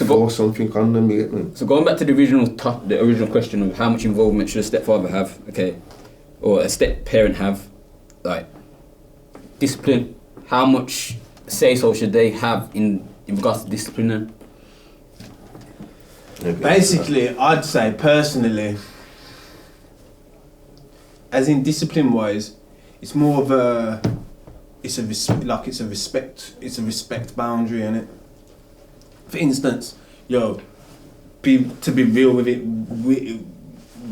Or something on them, you get me? So going back to the original question of how much involvement should a stepfather have, okay, or a step parent have, like discipline. How much say-so should they have in regards to discipline? Basically, I'd say personally, as in discipline-wise, it's more of a respect boundary, innit? For instance, to be real with it,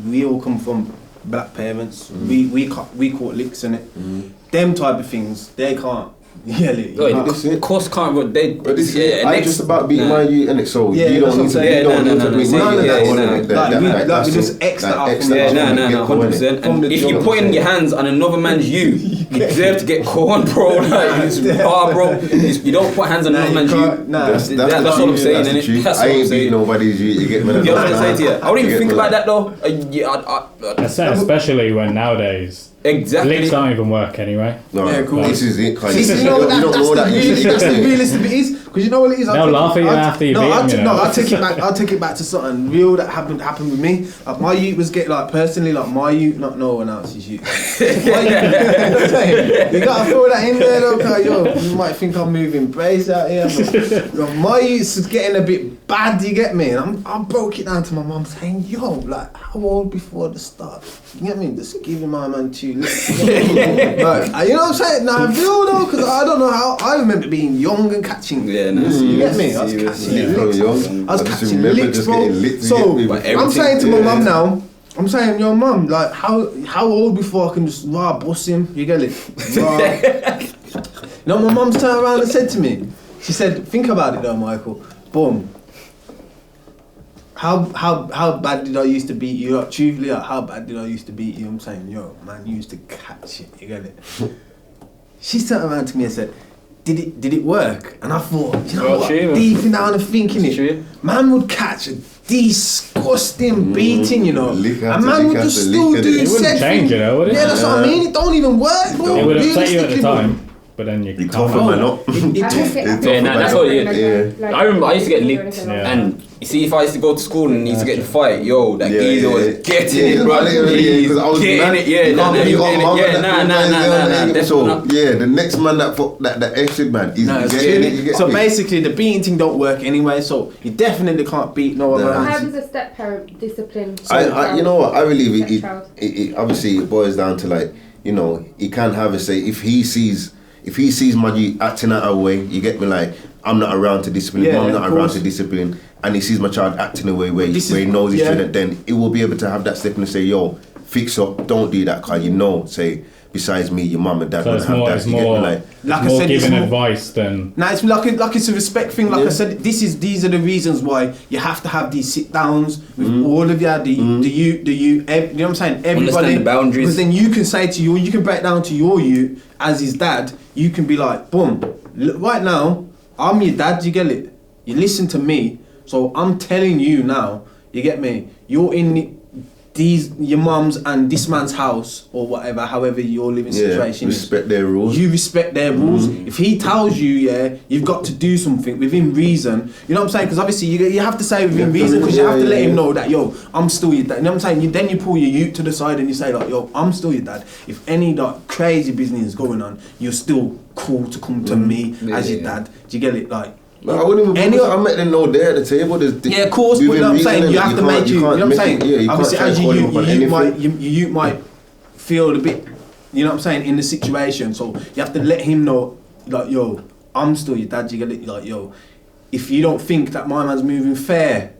we all come from black parents. We caught licks in it. Them type of things, they can't yell it. Of course can't, but they. But this is just about beating my youth, and so you don't need to. We just X that up. 100%. And if you're putting your hands on another man's youth, you deserve to get corn, bro. Like, it's hard, bro. You don't put hands on another man's youth. That's what I'm saying, innit? I ain't beating nobody's youth. You get me? You know what I'm saying to you? I don't even think about that though. Especially when nowadays. Exactly. Licks don't even work anyway. No, cool. This is it. That's the realist it is. Because you know what it is? They'll laugh at you after you beat them. I'll take it back to something real that happened with me. Like my youth was personally, my youth, not no one else's youth. You gotta throw that in there though, cause you might think I'm moving praise out here. But, my youth was getting a bit bad, you get me? And I broke it down to my mum saying, how old before the start? You get me? Just giving my man 2 licks. You know what I'm saying? Now I feel though, because I don't know how, I remember being young and catching. Yeah, no. You get me? I was catching licks, bro. So I'm saying to my mum now, I'm saying, yo mum, like how old before I can just bust him? You get it? No, my mum's turned around and said to me, she said, think about it though, Michael. Boom. How bad did I used to beat you up? Truthfully, how bad did I used to beat you? I'm saying, yo, man, you used to catch it. You get it? She turned around to me and said, did it work? And I thought, what? Deep down and thinking it, man would catch a disgusting beating, and man would just still do it wouldn't change it, would it? Yeah, that's what I mean. It don't even work, bro. It would upset you at the time. But then you tough man up. That's what it is. I remember I used to get licked, and you see, if I used to go to school and used to get in a fight, that geezer was getting it, bro. Because I was getting it, So the next man that exit man, he's getting it. So basically, the beating thing don't work anyway. So you definitely can't beat no other. How does a step parent discipline? You know what? I believe it obviously it boils down to he can't have a say if he sees my youth acting out a way, you get me, like I'm not around to discipline, I'm not around to discipline, and he sees my child acting a way where he knows he shouldn't, then he will be able to have that step and say, yo, fix up, don't do that, cause say besides me, your mum and dad won't have that. It's more giving advice than. Nah, it's like it's a respect thing. Like I said, these are the reasons why you have to have these sit downs with all of you, you know what I'm saying? Everybody. Understand the boundaries. Because then you can say to you can break down to your you as his dad. You can be like, boom, right now, I'm your dad. You get it? You listen to me, so I'm telling you now. You get me? You're in your mum's and this man's house or whatever, however your living situation respect their rules. You respect their rules. If he tells you, you've got to do something within reason. You know what I'm saying? Because obviously you have to say within reason, because you have to let him know that, yo, I'm still your dad. You know what I'm saying? Then you pull your youth to the side and you say, like, yo, I'm still your dad. If any crazy business is going on, you're still cool to come to me as your dad. Do you get it? Like. But I wouldn't even. I met them know there at the table. Of course, but you know what I'm saying, you have to make you know what I'm saying. Obviously, as you might feel a bit, you know what I'm saying, in the situation. So you have to let him know, like, yo, I'm still your dad. You get it, like, yo, if you don't think that my man's moving fair,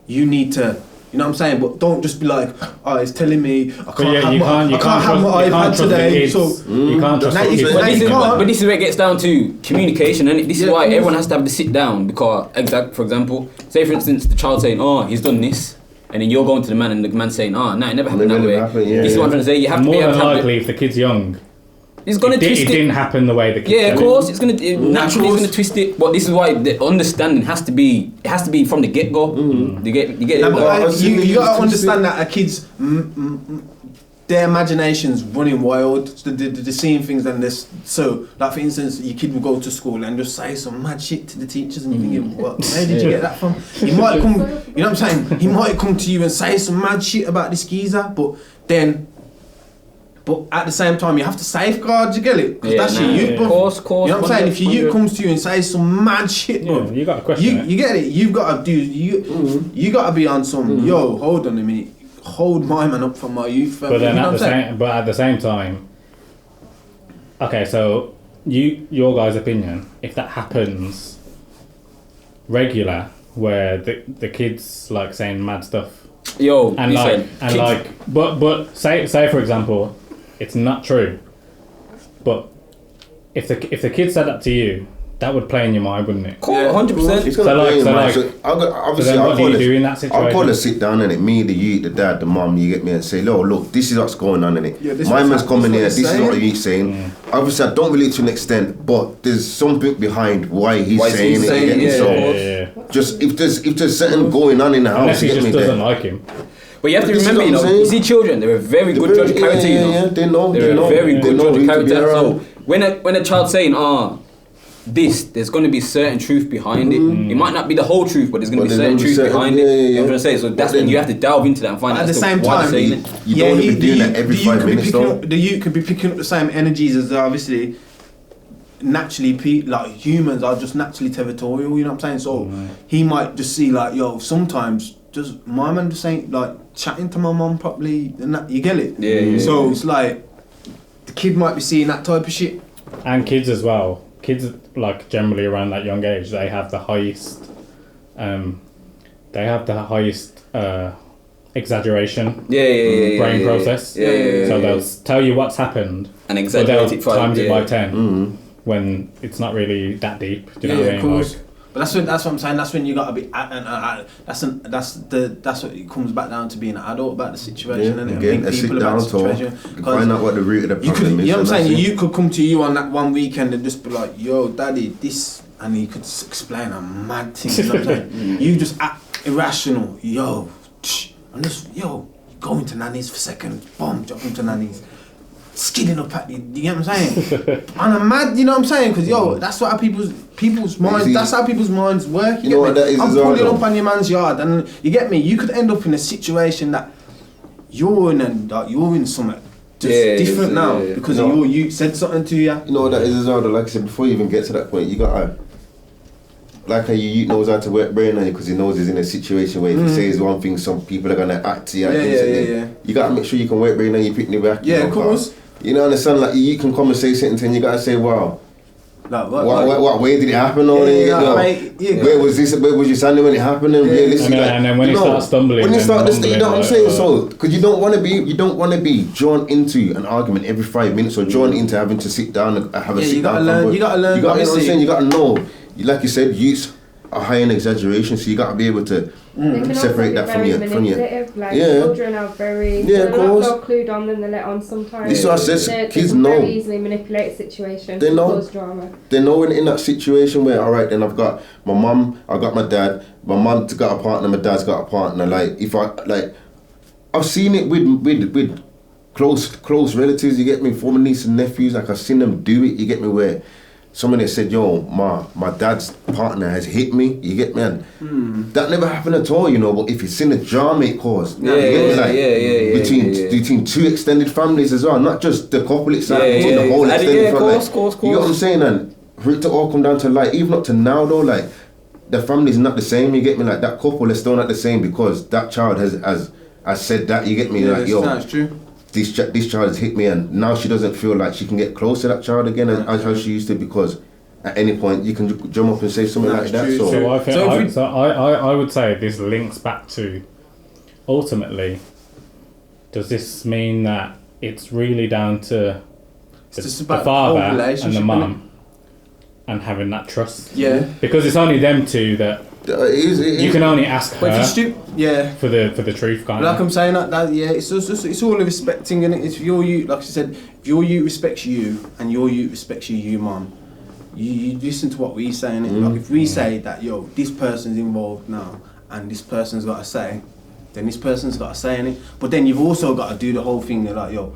you need to. You know what I'm saying? But don't just be like, oh, it's telling me I can't have my iPad today. So you can't trust the kids. But this is where it gets down to communication, and this is why everyone has to have the sit down. Because, for example, say for instance, the child saying, "Oh, he's done this," and then you're going to the man, and the man saying, "Oh, no, it never happened that way." This is what I'm trying to say. You have to be able to have more than likely, if the kid's young, It's gonna twist it. It didn't happen the way the kids Yeah, of said course. It's naturally it's gonna twist it. But this is why the understanding has to be from the get go. You get it. You gotta understand that a kid's their imagination's running wild. They're seeing things and this. So, like for instance, your kid will go to school and just say some mad shit to the teachers, and you're thinking, "What? Where did you get that from?" He might come. You know what I'm saying? He might come to you and say some mad shit about this geezer, but at the same time, you have to safeguard. You get it? Because that's your youth. Of course. You know what I'm saying? If your youth comes to you and says some mad shit, bro, you got to question it. You get it? You've got to do. You got to be on some. Yo, hold on a minute. Hold my man up for my youth. But then at the same time, okay. So your guys' opinion, if that happens regular, where the kids like saying mad stuff, but say for example, it's not true, but if the kid said that to you, that would play in your mind, wouldn't it? 100%. It's gonna play in your mind. What do you do in that situation? I'll call a sit down in it. Me, the youth, the dad, the mum. You get me and say, look, this is what's going on in it. My man's coming here. This is what the youth saying. Obviously, I don't relate to an extent, but there's something behind why he's saying it. Just if there's something going on in the house, unless he just doesn't like him. But you have to remember, you see children, they're a very good judge of character, They know. They're a very good judge of character. So when a child's saying, there's going to be certain truth behind it. It might not be the whole truth, but there's going to be certain truth behind it. You know what I'm saying? So that's when you have to delve into that and find out. At the same time, you don't want to be doing that every 5 minutes. The youth could be picking up the same energies as obviously naturally like humans are just naturally territorial. You know what I'm saying? So he might just see like, yo, sometimes just my man just ain't like chatting to my mum properly, and that, you get it. So it's like the kid might be seeing that type of shit. And kids as well. Kids, like generally around that young age, they have the highest exaggeration brain process. So they'll tell you what's happened and exaggerate it times it by 10 when it's not really that deep. Do you know what I mean? Of course. But that's what I'm saying. That's when you gotta be. That's what it comes back down to being an adult about the situation. And again, sit down, talk, find out what the root of the problem is. You know what I'm saying? You could come to you on that one weekend and just be like, "Yo, daddy, this," and he could explain a mad thing. You know what I'm saying? You just act irrational. Yo, I'm just going to nanny's for a second. Boom, jump into nanny's. Skidding up at you get what I'm saying? And I'm mad, you know what I'm saying? Because that's what people's minds. That's how people's minds work. You know what that is? I'm pulling up on your man's yard, and you get me. You could end up in a situation that you're in something just different now because you said something to you. You know what that is as well? Like I said before, you even get to that point, you gotta. Like how you knows how to work brain on you because he knows he's in a situation where if he says one thing, some people are gonna act to you. You gotta make sure you can work brain on you, picking it back. Yeah, of course. You know, understand? Like you can come and say something, and you gotta say, "Wow, like, what way did it happen?" Or where was this? Where was you standing when it happened? And realistically, and then when you start stumbling, you know what I'm saying? So, because you don't want to be drawn into an argument every 5 minutes or drawn into having to sit down and have a sit down. You gotta learn. You know what I'm saying? You gotta know. Like you said, youths are high in exaggeration, so you gotta be able to separate that from your. Like children are very they're not well clued on and they're let on sometimes. This is what I said. Kids know. Very easily manipulate situations. They know. Cause drama. They know in that situation where then I've got my mum, I've got my dad. My mum's got a partner, my dad's got a partner. Like I've seen it with close relatives. You get me, former nieces and nephews. Like I've seen them do it. You get me where. Somebody said, "Yo, my dad's partner has hit me." You get me, and that never happened at all, you know. But if it's in a drama it caused, between two extended families as well, not just the couple itself, between the whole extended family. You know what I'm saying? And for it to all come down to even up to now though, like the family's not the same. You get me? Like that couple is still not the same because that child has said that. You get me? Like that's true. This child has hit me, and now she doesn't feel like she can get close to that child again as how she used to, because at any point you can jump up and say something like that. I would say this links back to ultimately, does this mean that it's really down to the father and the mum and having that trust? Yeah. Because it's only them two that You can only ask her. But if you for the truth, kind like of. I'm saying that it's all a respecting, and if your youth, like I said, if your youth respects you and your youth respects you, mum, you listen to what we say, innit? Like if we say that, yo, this person's involved now and this person's got to say, then this person's got to say, innit? But then you've also got to do the whole thing that, like, yo,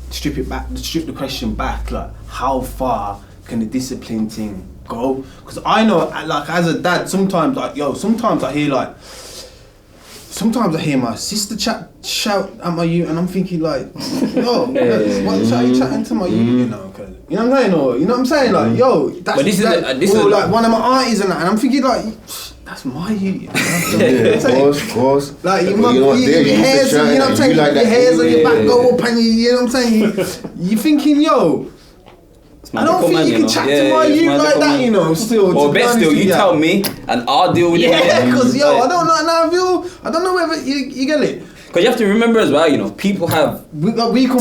strip the question back, like how far can the discipline thing go? Because I know, like, as a dad, sometimes I hear my sister shout at my youth, and I'm thinking like, yo, what are you chatting to my youth, you know? Cause, you know what I'm saying? Or, you know what I'm saying? Like, yo, that's like one of my aunties and that, and I'm thinking like, that's my youth. You know of course. Like your hairs, you know what I'm saying? Your hairs on your back go up, and you know what I'm saying? You thinking, yo, I don't think you can chat to my youth like that, you know, still. Or best still, you tell me and I'll deal with it. Yeah, because yo, I don't know whether you get it. Because you have to remember as well, you know, people have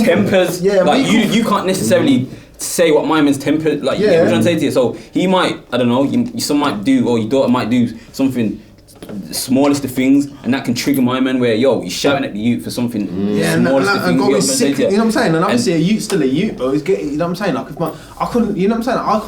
tempers. Yeah, like you can't necessarily say what my man's temper, like, you know what I'm trying to say to you. So he might, I don't know, your son might do, or your daughter might do something, the smallest of things, and that can trigger my man where, yo, he's shouting at the youth for something smallest of things. You know what I'm saying? And obviously a youth still a youth, bro. You know what I'm saying? Like, I couldn't, you know what I'm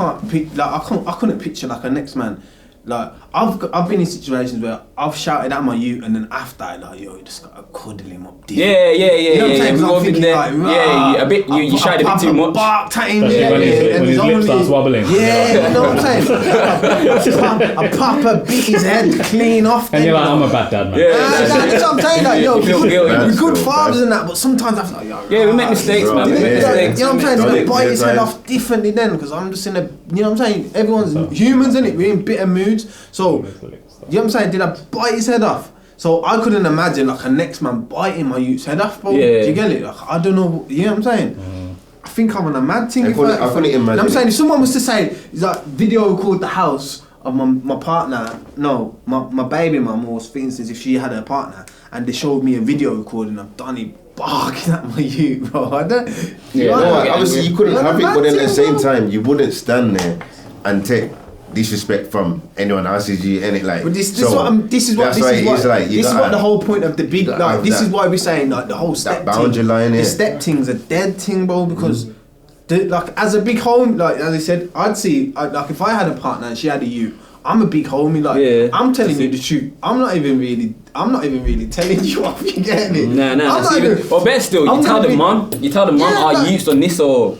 saying? I couldn't picture like a next man. Like, I've been in situations where I've shouted at my youth, and then after, like, yo, you just gotta cuddle him up. Yeah. You know what I'm saying? 'Cause I'm thinking, like, a bit. You shouted a bit too much. Barked at him, when his lip starts wobbling. Yeah, you know what I'm saying? I pop a beat his head clean off. And you're like, I'm a bad dad, man. Yeah, that's what I'm saying. Like, yo, we're good so fathers and that, but sometimes I feel like, yo, yeah, we make mistakes, man. We make mistakes. You know what I'm saying? He's bite his head off differently then, because I'm just in a, you know what I'm saying? Everyone's humans, innit? We're in bitter moods. So, you know what I'm saying? Did I bite his head off? So I couldn't imagine like a next man biting my youth's head off, bro. Yeah. Do you get it? Like, I don't know, you know what I'm saying? I think I'm on a mad thing. I couldn't imagine. You know what I'm saying? If someone was to say, like, video record the house of my partner, no, my baby mum, or for instance, if she had a partner, and they showed me a video recording of Donnie barking at my youth, bro. I don't... Yeah, obviously you couldn't have it, but then at the same time, you wouldn't stand there and take disrespect from anyone else's you, and it like. But this is what the whole point of the big, like, this is why we're saying, like, the whole step boundary line. The step thing's a dead thing, bro, because like, as a big homie, like, as I said, I'd see, like, if I had a partner and she had a youth, I'm a big homie, like, I'm telling you the truth. I'm not even really telling you off, you get it? Nah. Or better still, you tell the mum, our youth's on this, or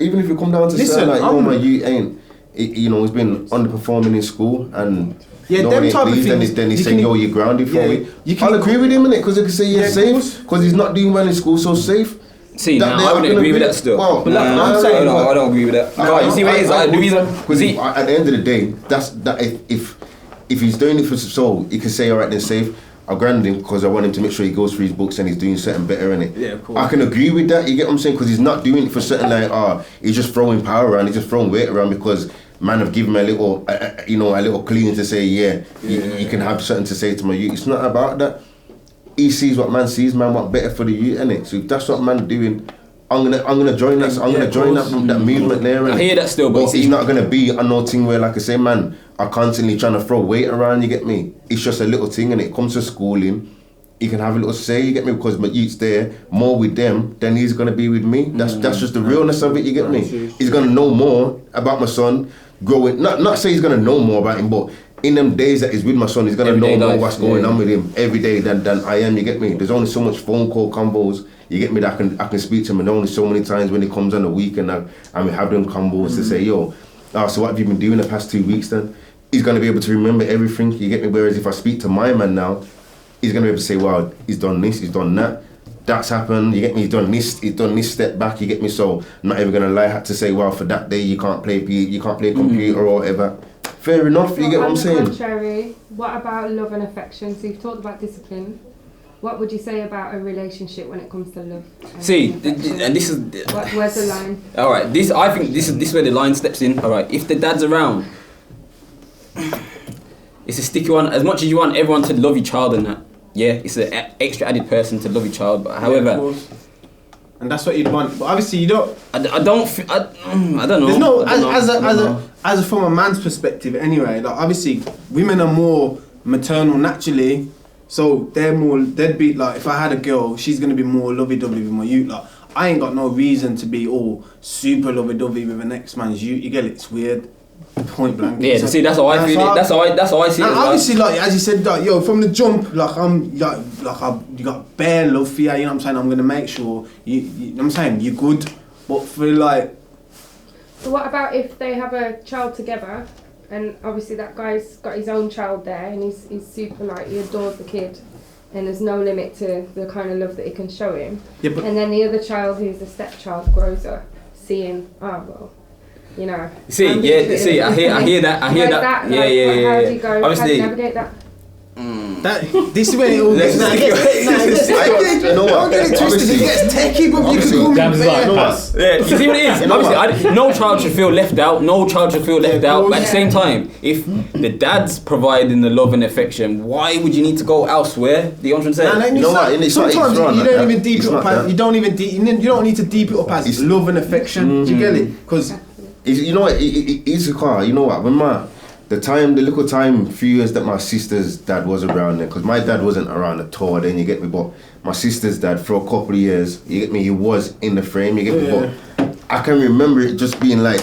even if you come down to say, like, my youth ain't, he's been underperforming in school, and them type of things, then he's saying, yo, you're grounded for me. I'll agree with him, innit? Because they can say you're safe, because he's not doing well in school, so safe. See, I wouldn't agree with that still. Well, I'm saying, I don't agree with that. You see what it is? The reason, because at the end of the day, that's that. If he's doing it for so, he can say, all right, then safe. I'll grant him because I want him to make sure he goes through his books and he's doing something better in it. Yeah, of course. I can agree with that. You get what I'm saying? Because he's not doing it for something like, he's just throwing power around. He's just throwing weight around because man have given him a little clean to say, you can have something to say to my youth. It's not about that. He sees what man sees. Man want better for the youth, innit? So if that's what man doing, I'm gonna join that. So I'm gonna join that movement there. I hear that still, but he's not gonna be a no thing where, like I say, man, are constantly trying to throw weight around. You get me? It's just a little thing, and it comes to schooling. He can have a little say. You get me? Because my youth's there more with them than he's gonna be with me. That's just the realness of it. You get me? He's gonna know more about my son growing. Not say he's gonna know more about him, but in them days that he's with my son, he's gonna know more what's going on with him every day than I am. You get me? There's only so much phone call combos. You get me? That I can speak to him, and only so many times when he comes on the weekend and we have them combos to say, yo, so what have you been doing the past 2 weeks then? He's going to be able to remember everything, you get me? Whereas if I speak to my man now, he's going to be able to say, wow, he's done this, he's done that, that's happened, you get me? He's done this step back, you get me? So I'm not even going to lie, had to say, wow, for that day you can't play computer or whatever. Fair enough, you get what I'm saying? On the contrary, what about love and affection? So you've talked about discipline. What would you say about a relationship when it comes to love? See, and this is... Where's the line? Alright, I think this is where the line steps in. Alright, if the dad's around, it's a sticky one. As much as you want everyone to love your child and that, it's an extra added person to love your child. But however, and that's what you'd want. But obviously, you don't. I don't know. There's no I don't know. as from a man's perspective anyway. Like obviously, women are more maternal naturally, so they'd be like, if I had a girl, she's gonna be more lovey-dovey with my youth. Like I ain't got no reason to be all super lovey-dovey with the next man's youth. You get it? It's weird. Point blank. Yeah, see, that's how I feel it. That's how I see it. And obviously, like as you said, like yo, from the jump, like you got bare love for you. You know what I'm saying? I'm gonna make sure you know what I'm saying, you're good. But for like, So what about if they have a child together, and obviously that guy's got his own child there, and he's super like, he adores the kid, and there's no limit to the kind of love that he can show him. Yeah, but and then the other child, who's the stepchild, grows up seeing, well, you know. See, I hear that. How do you go? Obviously, how do you navigate that? This is when it all gets. You know what? Don't get it twisted. It gets techie, but you can call me. Dan's like, yeah, you see what it is? Obviously, no child should feel left out. No child should feel left out. But at the same time, if the dad's providing the love and affection, why would you need to go elsewhere? Do you know what I'm saying? You know what? Sometimes you don't even deep it up as, you don't need to deep it up as love and affection. Do you get it? Because you know what? It's a car. You know what? When the little time, few years that my sister's dad was around there, because my dad wasn't around at all. Then you get me, but my sister's dad for a couple of years, you get me, he was in the frame. You get me, but I can remember it just being like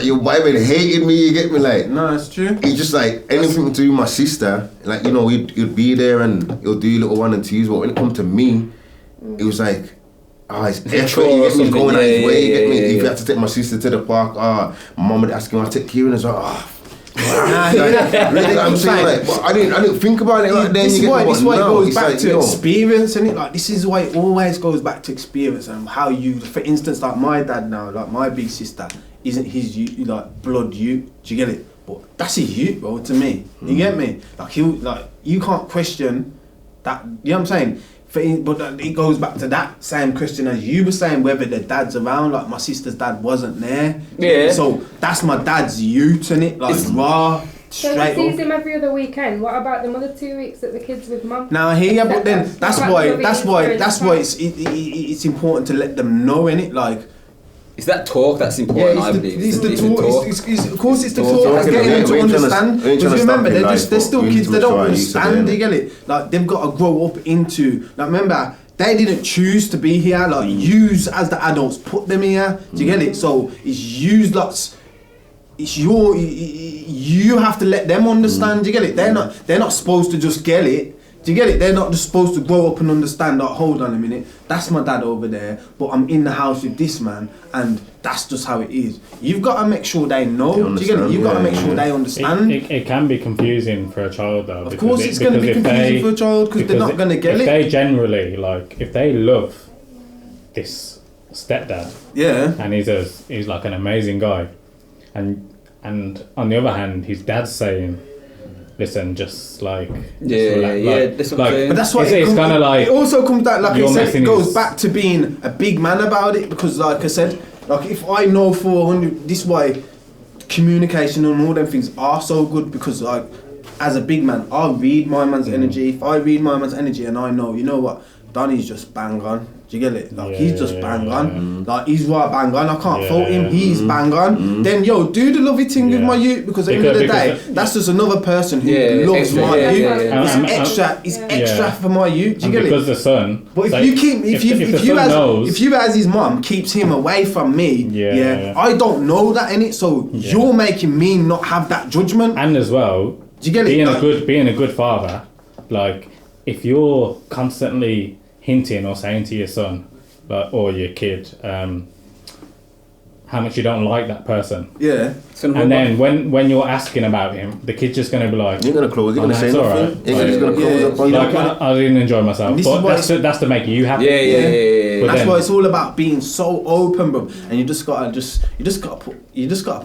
your wife had hated me. You get me, like no, it's true. He just like anything to do with my sister, like you know, he'd be there and he'll do little 1 and 2s. But when it come to me, it was like. It's effort, you get me, going out his way, you get me. If you had to take my sister to the park, my mum would ask him, I take Kieran as well. Really, I'm saying like, but I didn't think about it like then. This is why it goes back to experience, and like this is why it always goes back to experience and how you, for instance, like my dad now, like my big sister, isn't his like blood you. Do you get it? But that's his youth, bro. To me, you get me? Like you can't question that. You know what I'm saying? But it goes back to that same question as you were saying, whether the dad's around. Like my sister's dad wasn't there. Yeah. So that's my dad's youth, innit? Like raw, so straight he up. sees him every other weekend. What about the other 2 weeks that the kid's with mum? Now here, but then that's why it's important to let them know, innit? Like. It's that talk that's important, I believe. It's the talk. Of course, it's the talk that's getting them to understand. Because remember, they're still kids. They don't understand. You get it? Like they've got to grow up into. Like remember, they didn't choose to be here. Like yous as the adults put them here. Do you get it? So it's yous lots. It's you have to let them understand. Do you get it? They're not supposed to just get it. Do you get it? They're not just supposed to grow up and understand that, hold on a minute, that's my dad over there, but I'm in the house with this man, and that's just how it is. You've got to make sure they know. Do you get it? You've got to make sure they understand. It can be confusing for a child, though. Of course it's going to be confusing for a child, because they're not going to get it. If they generally, like, if they love this stepdad, and he's like an amazing guy, and on the other hand, his dad's saying, listen, just like that's what I'm saying. But that's why it's kind of like it also comes back, like I said, it goes his... back to being a big man about it, because like I said, like if I know 400, this is why communication and all them things are so good, because like as a big man, I'll read my man's energy. If I read my man's energy and I know, you know what, Donnie's just bang on. Do you get it? Like he's just bang on. Like he's right bang on. I can't fault him. He's bang on. Then do the lovey thing with my youth, because at the end of the day, that's just another person who loves my youth. It's extra for my youth. Do you get it? Because the son. But if you as his mum keeps him away from me, I don't know that in it. So you're making me not have that judgment. And as well, do you get it? Being a good father, like if you're constantly hinting or saying to your son, or your kid, how much you don't like that person. Yeah. And then when you're asking about him, the kid's just going to be like, you're going to close, you're going to say nothing. You're just going to close up on you. Like, I didn't enjoy myself. But that's to make you happy. Yeah. That's why it's all about being so open, bro. And you just gotta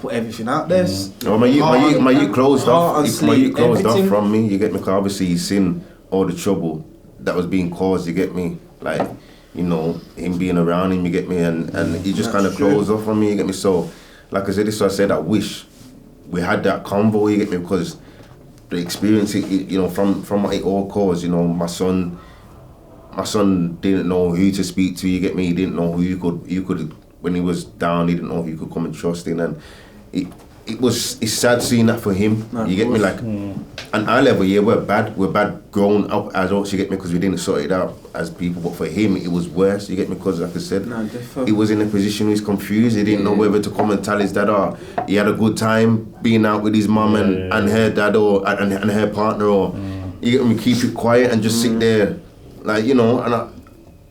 put everything out there. My youth closed off. If my youth closed off from me, you get me? Because obviously he's seen all the trouble that was being caused, you get me? Like, you know, him being around him, you get me? And he just kind of closed off on me, you get me? So, like I said, this is what I said, I wish we had that convo, you get me? Because the experience, you know, from what it all caused, you know, my son my son didn't know who to speak to. You get me? He didn't know who you could when he was down. He didn't know who you could come and trust in, and it's sad seeing that for him. You get me? Like, and our level, yeah, we're bad grown up adults. You get me? Because we didn't sort it out as people. But for him, it was worse. You get me? Because like I said, he was in a position where he's confused. He didn't know whether to come and tell his dad, or he had a good time being out with his mum and her dad, or and her partner, or you get me? Keep it quiet and just sit there, like, you know. And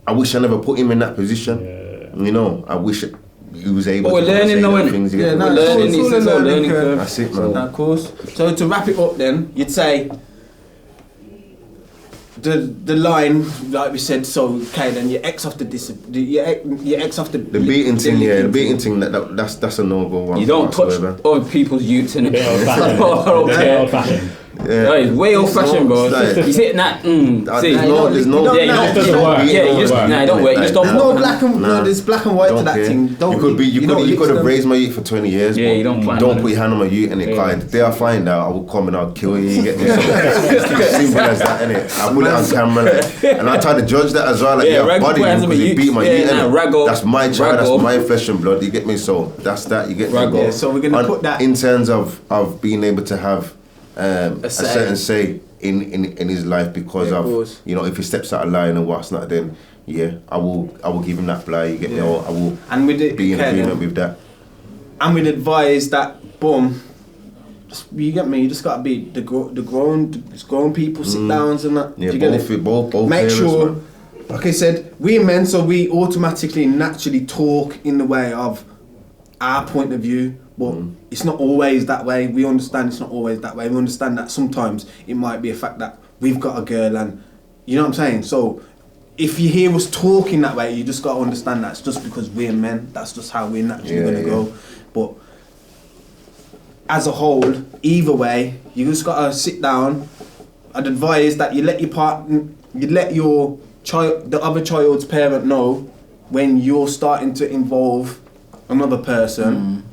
I wish I never put him in that position. You know, I wish he was able. But we're learning, though, innit? Yeah, we're learning. It's all learning curve. That's it, man. Of course. So to wrap it up, then you'd say the line, like we said. So okay, then your ex off the the beating thing. Yeah, the beating thing. That's a no-go. You don't touch other people's youths, innit? Old-fashioned. Yeah. No, it's way old-fashioned, bro. You see that? There's no. Yeah, it doesn't work. Yeah, you just it don't work. You just don't. There's no black and there's black and white to that thing. You could have raised my youth for 20 years. Yeah, you don't plan. Don't put your hand on my youth, and it can't. The day I find out, I will come and I'll kill you. You get me? Simple as that, innit? I put it on camera, and I try to judge that as well. Like, yeah, body, because he beat my youth. That's my child. That's my flesh and blood. You get me? So that's that. You get me? Yeah. So we're gonna put that in terms of being able to have a certain say in his life, because of you know, if he steps out of line and what's not, then I will give him that play. You get me? Or I will be in agreement with that. And we'd advise that you get me? You just gotta be the grown people sit downs and that. Yeah, you get both make parents, sure. man. Like I said, we're men, so we automatically naturally talk in the way of our point of view. But it's not always that way. We understand it's not always that way. We understand that sometimes it might be a fact that we've got a girl, and you know what I'm saying? So if you hear us talking that way, you just got to understand that's just because we're men. That's just how we're naturally going to go. But as a whole, either way, you just got to sit down. I'd advise that you let your child, the other child's parent, know when you're starting to involve another person.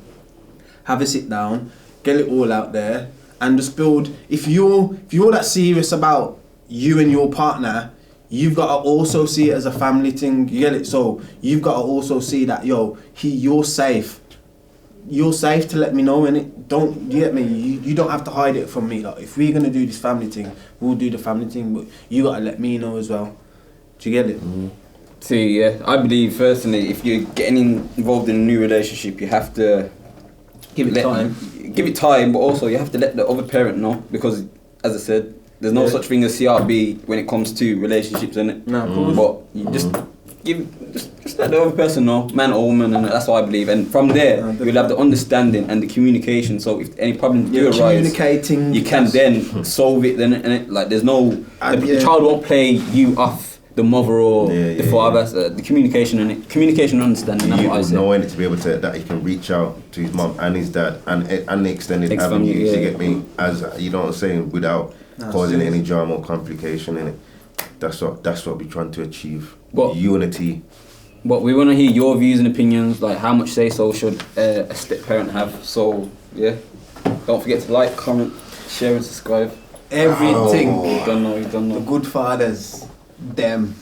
Have a sit down, get it all out there, and just build. If you're that serious about you and your partner, you've got to also see it as a family thing. You get it? So you've got to also see that you're safe. You're safe to let me know, and you get me? You don't have to hide it from me. Like, if we're gonna do this family thing, we'll do the family thing, but you gotta let me know as well. Do you get it? See, yeah, I believe personally, if you're getting involved in a new relationship, you have to give it time, but also you have to let the other parent know, because, as I said, there's no such thing as CRB when it comes to relationships, innit? No, of course. But you just let the other person know, man or woman, and that's what I believe. And from there, you'll have the understanding and the communication. So if any problems do arise, you can then solve it. Then, innit? Like, there's no the child won't play you off the mother or the father. The communication and understanding. That's what I say. Knowing it to be able to that he can reach out to his mum and his dad and the extended avenues. You get me? As you know what I'm saying, without causing any drama or complication in it. That's what we're trying to achieve. Unity. But we want to hear your views and opinions. Like, how much say so should a step parent have? So yeah, don't forget to like, comment, share, and subscribe. Everything. You don't know. The good fathers. Them.